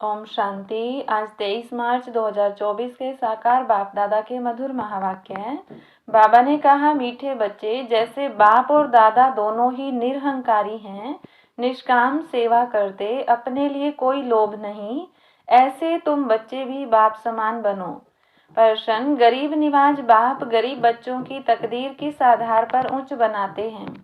ओम शांति। आज 23 मार्च 2024 के साकार बाप दादा के मधुर महावाक्य हैं। बाबा ने कहा, मीठे बच्चे, जैसे बाप और दादा दोनों ही निरहंकारी हैं, निष्काम सेवा करते, अपने लिए कोई लोभ नहीं, ऐसे तुम बच्चे भी बाप समान बनो। प्रश्न, गरीब निवाज बाप गरीब बच्चों की तकदीर किस आधार पर ऊंच बनाते हैं?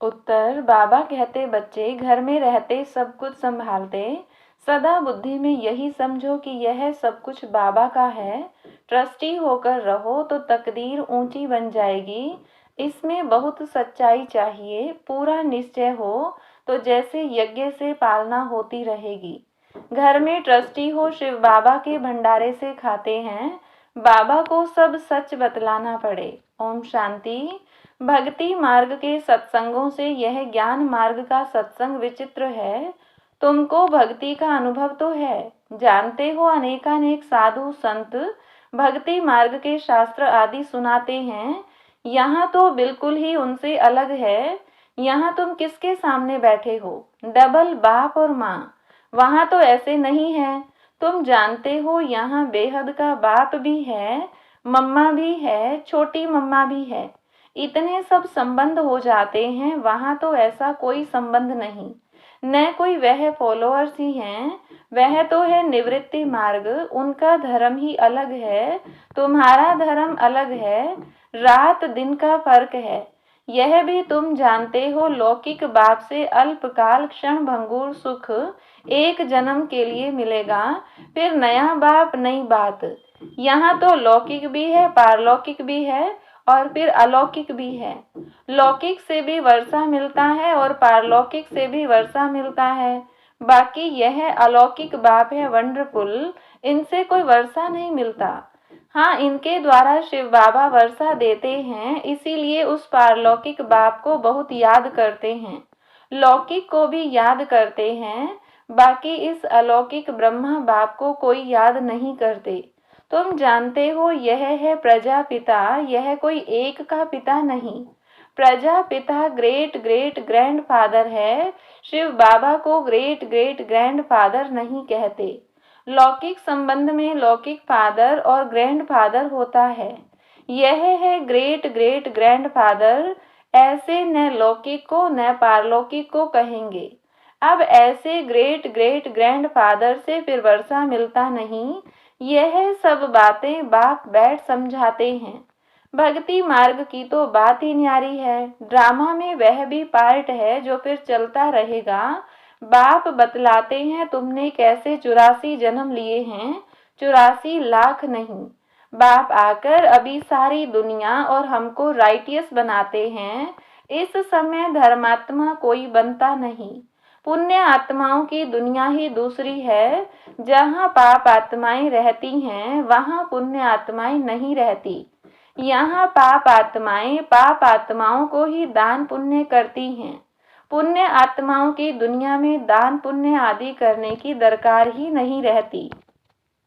उत्तर, बाबा कहते, बच्चे घर में रहते सब कुछ संभालते, सदा बुद्धि में यही समझो कि यह सब कुछ बाबा का है। ट्रस्टी होकर रहो तो तकदीर ऊंची बन जाएगी। इसमें बहुत सच्चाई चाहिए, पूरा निश्चय हो तो जैसे यज्ञ से पालना होती रहेगी। घर में ट्रस्टी हो, शिव बाबा के भंडारे से खाते हैं, बाबा को सब सच बतलाना पड़े। ओम शांति। भक्ति मार्ग के सत्संगों से यह ज्ञान मार्ग का सत्संग विचित्र है। तुमको भक्ति का अनुभव तो है, जानते हो अनेकानेक साधु संत भक्ति मार्ग के शास्त्र आदि सुनाते हैं। यहाँ तो बिल्कुल ही उनसे अलग है। यहाँ तुम किसके सामने बैठे हो? डबल बाप और माँ। वहाँ तो ऐसे नहीं है। तुम जानते हो यहाँ बेहद का बाप भी है, मम्मा भी है, छोटी मम्मा भी है। इतने सब संबंध हो जाते हैं। वहाँ तो ऐसा कोई संबंध नहीं। न कोई वह फॉलोअर्स ही हैं, वह तो है निवृत्ति मार्ग। उनका धर्म ही अलग है, तुम्हारा धर्म अलग है। रात दिन का फर्क है, यह भी तुम जानते हो। लौकिक बाप से अल्पकाल क्षण भंगुर सुख एक जन्म के लिए मिलेगा, फिर नया बाप नई बात। यहाँ तो लौकिक भी है, पारलौकिक भी है और फिर अलौकिक भी है। लौकिक से भी वर्षा मिलता है और पारलौकिक से भी वर्षा मिलता है। बाकी यह अलौकिक बाप है वंडरफुल, इनसे कोई वर्षा नहीं मिलता। हाँ, इनके द्वारा शिव बाबा वर्षा देते हैं, इसीलिए उस पारलौकिक बाप को बहुत याद करते हैं, लौकिक को भी याद करते हैं। बाकी इस अलौकिक ब्रह्मा बाप को कोई याद नहीं करते। तुम जानते हो यह है प्रजापिता, यह कोई एक का पिता नहीं। Prajapita great great grand father है, शिव बाबा को ग्रेट ग्रेट ग्रैंड फादर नहीं कहते। लौकिक संबंध में लौकिक फादर और ग्रैंड फादर होता है, यह है ग्रेट ग्रेट ग्रैंड फादर। ऐसे न लौकिक को न पारलौकिक को कहेंगे। अब ऐसे ग्रेट ग्रेट ग्रैंड फादर से फिर वर्षा मिलता नहीं। यह सब बातें बाप बैठ समझाते हैं। भक्ति मार्ग की तो बात ही न्यारी है। ड्रामा में वह भी पार्ट है जो फिर चलता रहेगा। बाप बतलाते हैं तुमने कैसे 84 जन्म लिए हैं, 84 लाख नहीं। बाप आकर अभी सारी दुनिया और हमको राइटियस बनाते हैं। इस समय धर्मात्मा कोई बनता नहीं। पुण्य आत्माओं की दुनिया ही दूसरी है। जहाँ पाप आत्माएं रहती हैं, वहाँ पुण्य आत्माएं नहीं रहती। यहाँ पाप आत्माओं को ही दान पुण्य करती हैं। पुण्य आत्माओं की दुनिया में दान पुण्य आदि करने की दरकार ही नहीं रहती।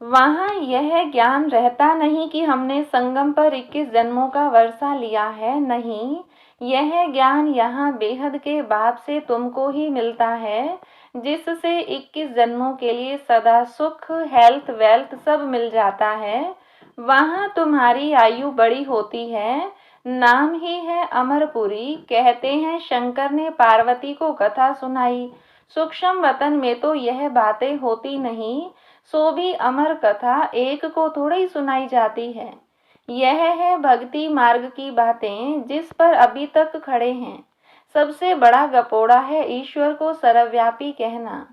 वहाँ यह ज्ञान रहता नहीं कि हमने संगम पर 21 जन्मों का वर्षा लिया है। नहीं, यह ज्ञान यहाँ बेहद के बाप से तुमको ही मिलता है, जिससे 21 जन्मों के लिए सदा सुख, हेल्थ, वेल्थ सब मिल जाता है। वहाँ तुम्हारी आयु बड़ी होती है। नाम ही है अमरपुरी। कहते हैं शंकर ने पार्वती को कथा सुनाई। सूक्ष्म वतन में तो यह बातें होती नहीं, सो भी अमर कथा एक को थोड़ी ही सुनाई जाती है। यह है भक्ति मार्ग की बातें जिस पर अभी तक खड़े हैं। सबसे बड़ा गपोड़ा है ईश्वर को सर्वव्यापी कहना।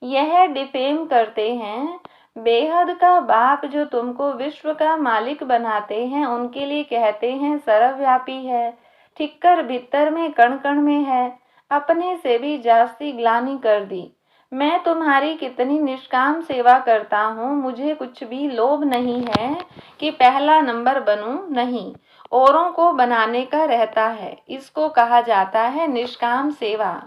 यह डिफेम करते हैं। बेहद का बाप जो तुमको विश्व का मालिक बनाते हैं, उनके लिए कहते हैं सर्वव्यापी है, ठिक्कर भीतर में कण कण में है। अपने से भी जास्ती ग्लानि कर दी। मैं तुम्हारी कितनी निष्काम सेवा करता हूँ, मुझे कुछ भी लोभ नहीं है कि पहला नंबर बनूं। नहीं, औरों को बनाने का रहता है। इसको कहा जाता है निष्काम सेवा।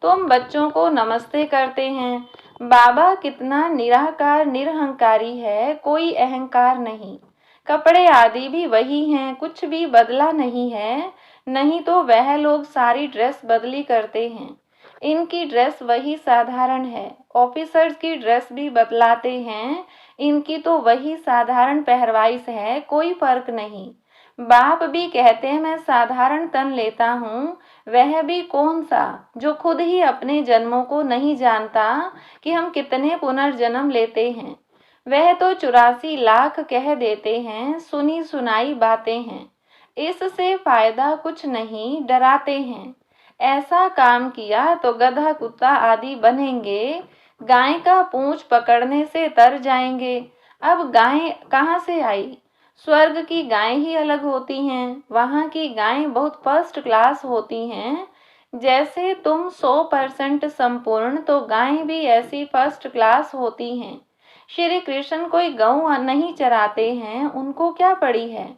तुम बच्चों को नमस्ते करते हैं। बाबा कितना निराकार निरहंकारी है, कोई अहंकार नहीं। कपड़े आदि भी वही हैं, कुछ भी बदला नहीं है। नहीं तो वह लोग सारी ड्रेस बदली करते हैं। इनकी ड्रेस वही साधारण है। ऑफिसर्स की ड्रेस भी बतलाते हैं, इनकी तो वही साधारण पहरवाइश है, कोई फर्क नहीं। बाप भी कहते हैं मैं साधारण तन लेता हूँ, वह भी कौन सा, जो खुद ही अपने जन्मों को नहीं जानता कि हम कितने पुनर्जन्म लेते हैं। वह तो 84 लाख कह देते हैं, सुनी सुनाई बातें हैं, इससे फायदा कुछ नहीं, डराते हैं। ऐसा काम किया तो गधा कुत्ता आदि बनेंगे, गाय का पूंछ पकड़ने से तर जाएंगे। अब गाय कहाँ से आई? स्वर्ग की गाय ही अलग होती हैं, वहाँ की गायें बहुत फर्स्ट क्लास होती हैं। जैसे तुम 100% संपूर्ण, तो गायें भी ऐसी फर्स्ट क्लास होती हैं। श्री कृष्ण कोई गऊ नहीं चराते हैं, उनको क्या पड़ी है?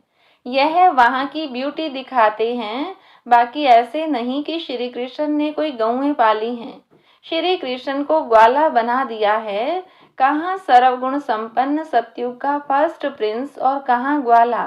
यह वहाँ की ब्यूटी दिखाते हैं, बाकी ऐसे नहीं कि श्री कृष्ण ने कोई गौएं पाली हैं। श्री कृष्ण को ग्वाला बना दिया है। कहाँ सर्वगुण संपन्न सतयुग का फर्स्ट प्रिंस और कहाँ ग्वाला।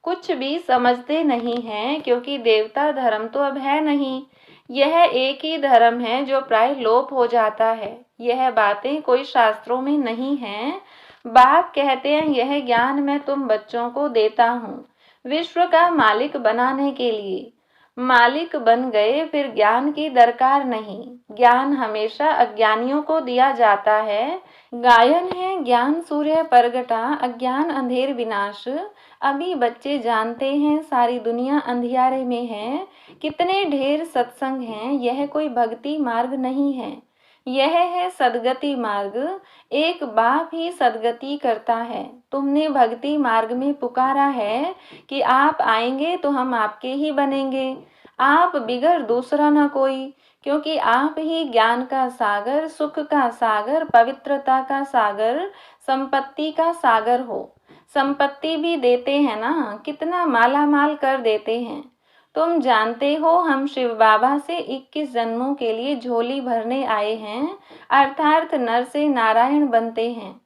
कुछ भी समझते नहीं हैं, क्योंकि देवता धर्म तो अब है नहीं। यह एक ही धर्म है जो प्राय लोप हो जाता है। यह बातें कोई शास्त्रों में नहीं हैं। बाप कहते हैं यह ज्ञान मैं तुम बच्चों को देता हूँ, विश्व का मालिक बनाने के लिए। मालिक बन गए फिर ज्ञान की दरकार नहीं। ज्ञान हमेशा अज्ञानियों को दिया जाता है। गायन है ज्ञान सूर्य परगटा, अज्ञान अंधेर विनाश। अभी बच्चे जानते हैं सारी दुनिया अंधियारे में है। कितने ढेर सत्संग हैं, यह कोई भक्ति मार्ग नहीं है, यह है सदगति मार्ग। एक बाप ही सदगति करता है। तुमने भक्ति मार्ग में पुकारा है कि आप आएंगे तो हम आपके ही बनेंगे, आप बिगर दूसरा न कोई, क्योंकि आप ही ज्ञान का सागर, सुख का सागर, पवित्रता का सागर, संपत्ति का सागर हो। संपत्ति भी देते हैं ना, कितना माला माल कर देते हैं। तुम जानते हो हम शिव बाबा से 21 जन्मों के लिए झोली भरने आए हैं, अर्थात नर से नारायण बनते हैं।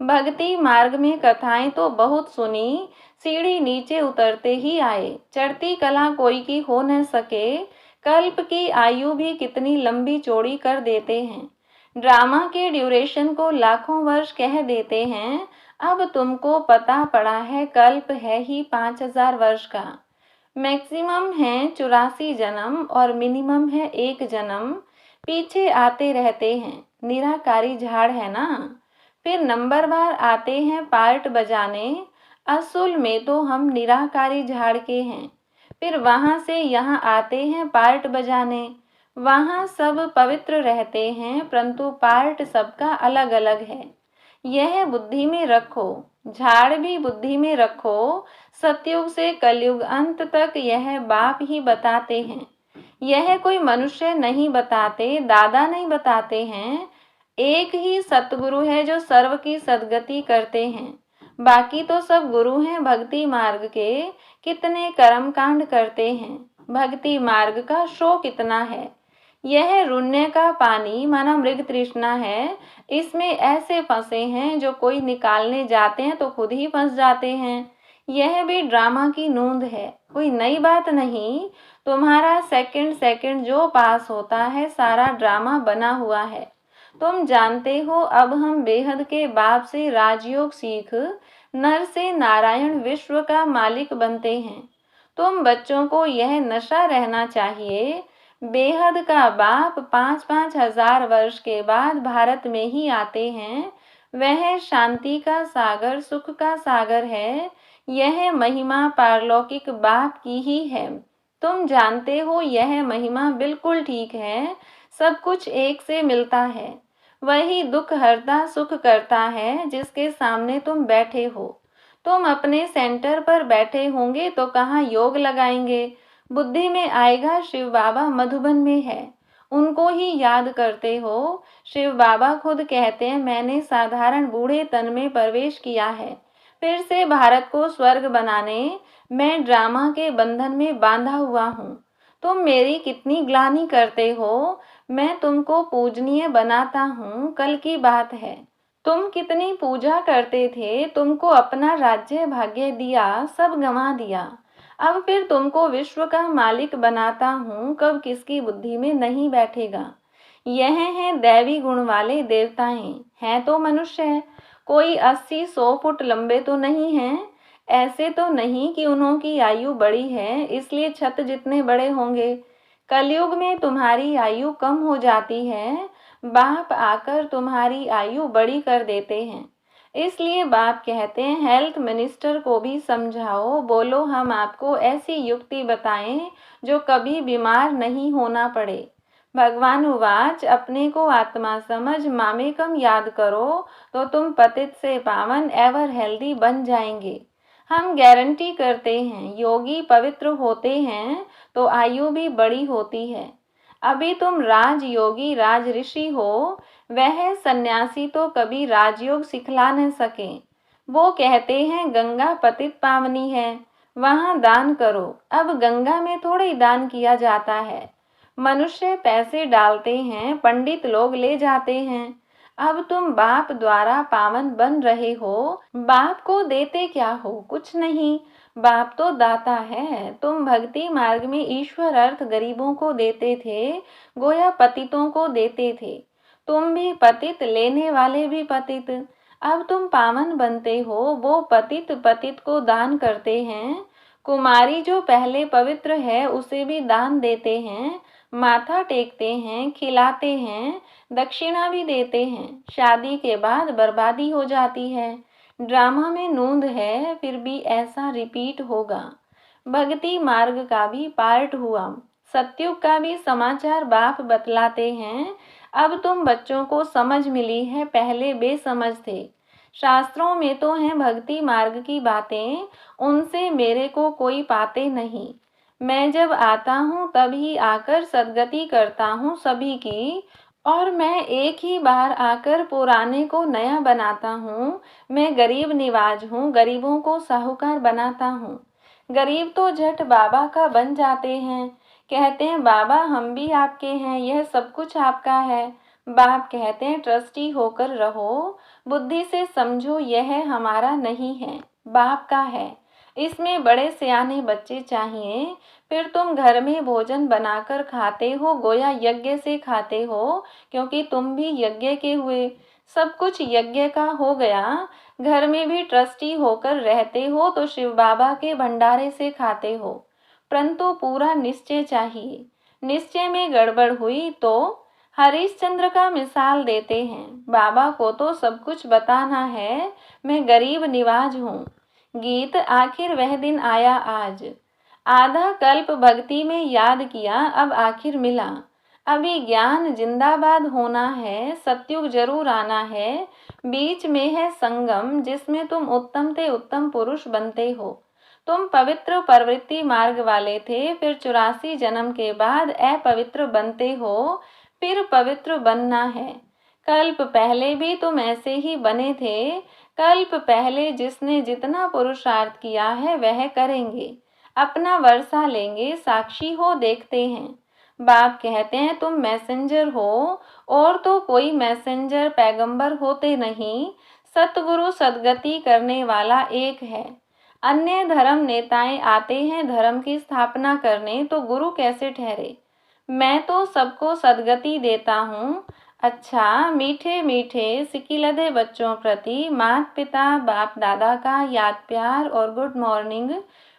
भक्ति मार्ग में कथाएं तो बहुत सुनी, सीढ़ी नीचे उतरते ही आए। चढ़ती कला कोई की हो न सके, कल्प की आयु भी कितनी लंबी चौड़ी कर देते हैं। ड्रामा के ड्यूरेशन को लाखों वर्ष कह देते हैं। अब तुमको पता पड़ा है कल्प है ही 5000 वर्ष का। मैक्सिमम है 84 जन्म और मिनिमम है 1 जन्म। पीछे आते रहते हैं, निराकारी झाड़ है ना। फिर नंबरवार आते हैं पार्ट बजाने। असल में तो हम निराकारी झाड़ के हैं। फिर वहाँ से यहाँ आते हैं पार्ट बजाने। वहाँ सब पवित्र रहते हैं, परंतु पार्ट सबका अलग अलग है। यह बुद्धि में रखो, झाड़ भी बुद्धि में रखो। सतयुग से कलयुग अंत तक यह बाप ही बताते हैं। यह कोई मनुष्य नहीं बताते, दादा नहीं बताते हैं। एक ही सतगुरु है जो सर्व की सदगति करते हैं। बाकी तो सब गुरु हैं भक्ति मार्ग के। कितने कर्म कांड करते हैं। भक्ति मार्ग का शो कितना है। यह रुण्य का पानी माना मृग तृष्णा है। इसमें ऐसे फंसे हैं जो कोई निकालने जाते हैं तो खुद ही फंस जाते हैं। यह भी ड्रामा की नूंद है, कोई नई बात नहीं। तुम्हारा सेकंड सेकंड जो पास होता है सारा ड्रामा बना हुआ है। तुम जानते हो अब हम बेहद के बाप से राजयोग सीख नर से नारायण विश्व का मालिक बनते हैं। तुम बच्चों को यह नशा रहना चाहिए। बेहद का बाप 5-5 हजार वर्ष के बाद भारत में ही आते हैं। वह शांति का सागर, सुख का सागर है। यह महिमा पारलौकिक बाप की ही है। तुम जानते हो यह महिमा बिल्कुल ठीक है। सब कुछ एक से मिलता है। वही दुख हरता सुख करता है जिसके सामने तुम बैठे हो। तुम अपने सेंटर पर बैठे होंगे तो कहाँ योग लगाएंगे। बुद्धि में आएगा शिव बाबा मधुबन में है, उनको ही याद करते हो। शिव बाबा खुद कहते हैं मैंने साधारण बूढ़े तन में प्रवेश किया है, फिर से भारत को स्वर्ग बनाने मैं ड्रामा के बंधन में बांधा हुआ हूँ। तुम मेरी कितनी ग्लानि करते हो। मैं तुमको पूजनीय बनाता हूँ, कल की बात है। तुम कितनी पूजा करते थे, तुमको अपना राज्य भाग्य दिया, सब गंवा दिया। अब फिर तुमको विश्व का मालिक बनाता हूँ, कब किसकी बुद्धि में नहीं बैठेगा। यह हैं दैवी गुण वाले देवताएं, हैं तो मनुष्य, कोई 80-100 फुट लंबे तो नहीं हैं। ऐसे तो नहीं कि उन्होंने आयु बड़ी है इसलिए छत जितने बड़े होंगे। कलयुग में तुम्हारी आयु कम हो जाती है, बाप आकर तुम्हारी आयु बड़ी कर देते हैं। इसलिए बाप कहते हैं हेल्थ मिनिस्टर को भी समझाओ, बोलो हम आपको ऐसी युक्ति बताएं जो कभी बीमार नहीं होना पड़े। भगवान उवाच, अपने को आत्मा समझ मामेकम याद करो तो तुम पतित से पावन एवर हेल्दी बन जाएंगे। हम गारंटी करते हैं योगी पवित्र होते हैं तो आयु भी बड़ी होती है। अभी तुम राजयोगी राज ऋषि हो, वह सन्यासी तो कभी राजयोग सिखला न सके। वो कहते हैं गंगा पतित पावनी है, वहां दान करो। अब गंगा में थोड़े दान किया जाता है, मनुष्य पैसे डालते हैं, पंडित लोग ले जाते हैं। अब तुम बाप द्वारा पावन बन रहे हो, बाप को देते क्या हो? कुछ नहीं, बाप तो दाता है। तुम भक्ति मार्ग में ईश्वर अर्थ गरीबों को देते थे, गोया पतितों को देते थे। तुम भी पतित, लेने वाले भी पतित। अब तुम पावन बनते हो, वो पतित पतित को दान करते हैं। कुमारी जो पहले पवित्र है उसे भी दान देते हैं, माथा टेकते हैं, खिलाते हैं, दक्षिणा भी देते हैं। शादी के बाद बर्बादी हो जाती है। ड्रामा में नूंद है, फिर भी ऐसा रिपीट होगा। भक्ति मार्ग का भी पार्ट हुआ, सतयुग का भी समाचार बाप बतलाते हैं। अब तुम बच्चों को समझ मिली है, पहले बेसमझ थे। शास्त्रों में तो हैं भक्ति मार्ग की बातें, उनसे मेरे को कोई पाते नहीं। मैं जब आता हूँ तभी आकर सद्गति करता हूँ सभी की, और मैं एक ही बार आकर पुराने को नया बनाता हूँ। मैं गरीब निवाज हूँ, गरीबों को साहूकार बनाता हूँ। गरीब तो झट बाबा का बन जाते हैं, कहते हैं बाबा हम भी आपके हैं, यह सब कुछ आपका है। बाप कहते हैं ट्रस्टी होकर रहो, बुद्धि से समझो यह हमारा नहीं है, बाप का है। इसमें बड़े सियाने बच्चे चाहिए। फिर तुम घर में भोजन बनाकर खाते हो, गोया यज्ञ से खाते हो, क्योंकि तुम भी यज्ञ के हुए। सब कुछ यज्ञ का हो गया। घर में भी ट्रस्टी होकर रहते हो तो शिव बाबा के भंडारे से खाते हो, परंतु पूरा निश्चय चाहिए। निश्चय में गड़बड़ हुई तो हरिश्चंद्र का मिसाल देते हैं, बाबा को तो सब कुछ बताना है, मैं गरीब निवाज हूँ। गीत आखिर वह दिन आया आज, आधा कल्प भक्ति में याद किया, अब आखिर मिला। अभी ज्ञान जिंदाबाद होना है, सतयुग जरूर आना है। बीच में है संगम जिसमें तुम उत्तम से उत्तम पुरुष बनते हो। तुम पवित्र प्रवृत्ति मार्ग वाले थे, फिर 84 जन्म के बाद अपवित्र बनते हो, फिर पवित्र बनना है। कल्प पहले भी तुम ऐसे ही बने थे। कल्प पहले जिसने जितना पुरुषार्थ किया है वह करेंगे, अपना वर्षा लेंगे, साक्षी हो देखते हैं। बाप कहते हैं तुम मैसेंजर हो, और तो कोई मैसेंजर पैगंबर होते नहीं। सतगुरु सदगति करने वाला एक है। अन्य धर्म नेताएं आते हैं धर्म की स्थापना करने, तो गुरु कैसे ठहरे? मैं तो सबको सदगति देता हूँ। अच्छा, मीठे मीठे सिकिलधे बच्चों प्रति माता पिता बाप दादा का याद प्यार और गुड मॉर्निंग।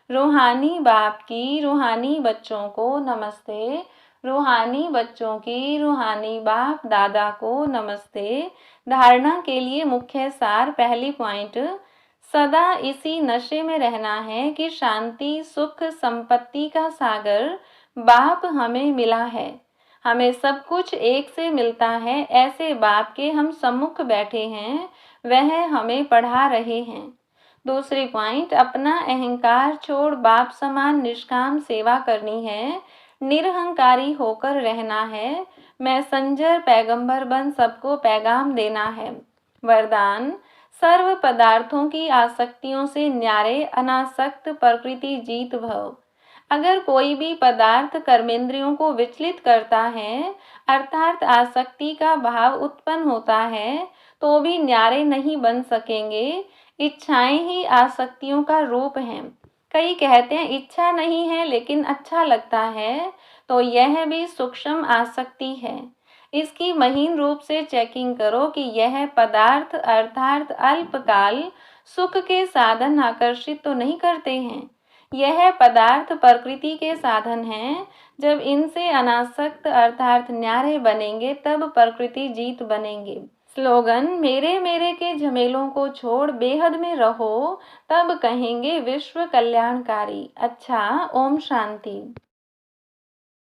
रूहानी बाप की रूहानी बच्चों को नमस्ते, रूहानी बच्चों की रूहानी बाप दादा को नमस्ते। धारणा के लिए मुख्य सार, पहली पॉइंट, सदा इसी नशे में रहना है कि शांति सुख संपत्ति का सागर बाप हमें मिला है। हमें सब कुछ एक से मिलता है, ऐसे बाप के हम सम्मुख बैठे हैं, वह हमें पढ़ा रहे हैं। दूसरी पॉइंट, अपना अहंकार छोड़ बाप समान निष्काम सेवा करनी है, निरहंकारी होकर रहना है, मैसेंजर पैगंबर बन सबको पैगाम देना है। वरदान, सर्व पदार्थों की आसक्तियों से न्यारे अनासक्त प्रकृति जीत भव। अगर कोई भी पदार्थ कर्मेंद्रियों को विचलित करता है, अर्थात आसक्ति का भाव उत्पन्न होता है, तो भी न्यारे नहीं बन सकेंगे। इच्छाएं ही आसक्तियों का रूप हैं। कई कहते हैं इच्छा नहीं है लेकिन अच्छा लगता है, तो यह भी सूक्ष्म आसक्ति है। इसकी महीन रूप से चेकिंग करो कि यह पदार्थ अर्थात अल्पकाल सुख के साधन आकर्षित तो नहीं करते हैं। यह पदार्थ प्रकृति के साधन हैं। जब इनसे अनासक्त अर्थात न्यारे बनेंगे तब प्रकृति जीत बनेंगे। स्लोगन: मेरे मेरे के झमेलों को छोड़ बेहद में रहो, तब कहेंगे विश्व कल्याणकारी। अच्छा, ओम शांति।